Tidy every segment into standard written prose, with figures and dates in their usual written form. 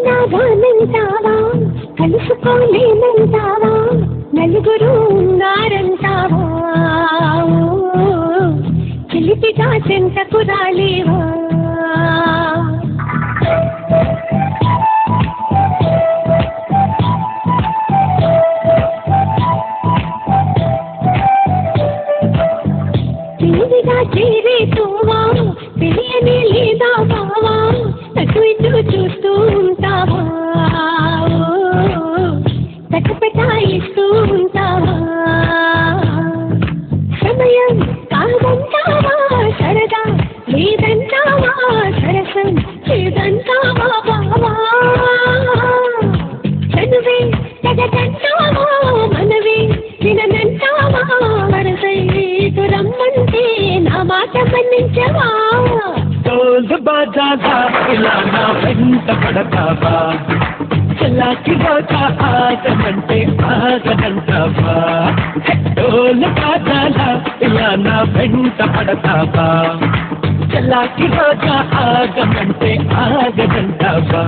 పిలిచినా రానంటావా, కలుసుకోలేనంటావా, నలుగురు ఉన్నారంటావా, చిలిపిగా చెంతకు రాలేవా. తెలివిగా చేరేతోవా, తెలియని లేదా బావా, అటు ఇటు చూస్తూ ఉంటావా, తటపటాయిస్తూ ఉంటావా. సమయం కాదంటావా, సరదా లేదంటావా, సరసం లేదంటావా బావా. చనువే తగదంటావా, మనవే విననంటావా, వరసై రమ్మంటే నా మాట మన్నించవా. డోలు బాజాగా ఇలా నా వెంట పడతావా, చల్లాకి బాగా ఆగనంటే ఆగనంటావా. డోలు బాజాగా ఇలా నా వెంట పడతావా, చల్లాకి బాగా ఆగనంటే ఆగనంటావా.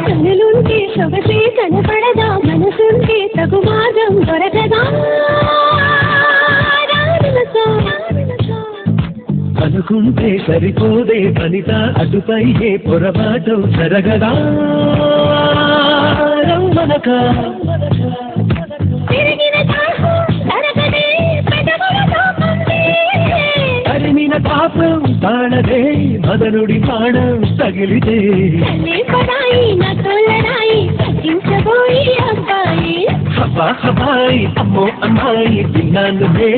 కన్నులుంటే సొగసే కనపడదా, మనసుంటే తగు మార్గం దొరకదా. అనుకుంటే సరిపోదే వనిత, అటుపై ఏ పొరపాటు జరగదా. రమ్మనక తరిమిన పాపం తాళదే, మదనుడి ప్రాణం తగిలితే హవా హవాయి అమ్మో అమ్మాయి విన్నానులే.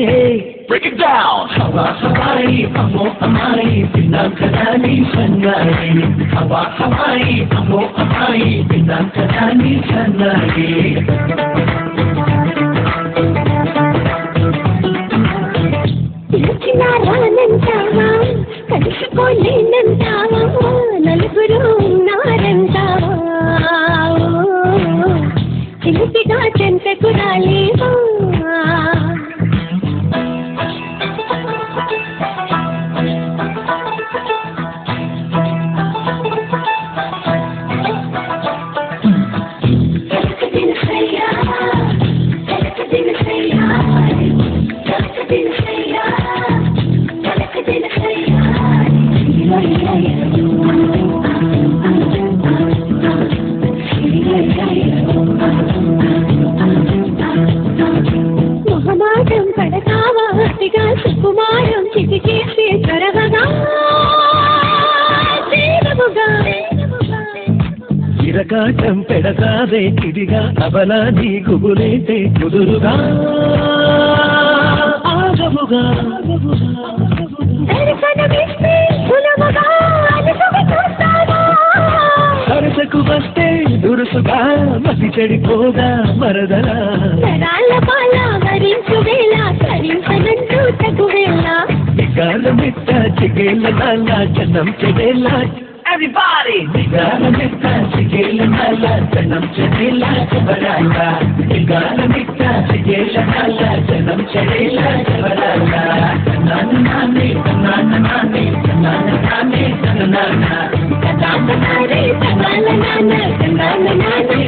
Break it down. హవా హవాయి అమ్మో అమ్మాయి విన్నాం కదా నీ సన్నాయి. హవా హవాయి అమ్మో అమ్మాయి విన్నాం కదా నీ సన్నాయి. పిలిచినా రానంటావా, కలుసుకోలేనంటావా, నలుగురు ఉన్నారంటావా, చిలిపిగా చెంతకు రాలేవా. మొహమాటం పడతావా, అతిగా సుకుమారం చిటికేసి త్వరగా ఇరకాటం పెడతావే ఇదిగా, అవలా నీ గుబులేతే కుదురుగా ఆగముగా. సరసకు వస్తే దురుసుగా, మసి చెడిపోగా మరదలా. నిగాలమిట్ట చిగేళ్ళ నాల జనం చెడేలా. Everybody! నిగాలమిట్ట చిగేళ్ళ నాల జనం చెడేలా జబరాలా. నిగాలమిట్ట చిగేళ్ళ నాల జనం చెడేలా జబరాలా. నాన్న నాన్నే నాన్న నాన్నే నాన్న నాన్నే నాన్న నాన్న నాన్న నాన్నే నాన్న నాన్నే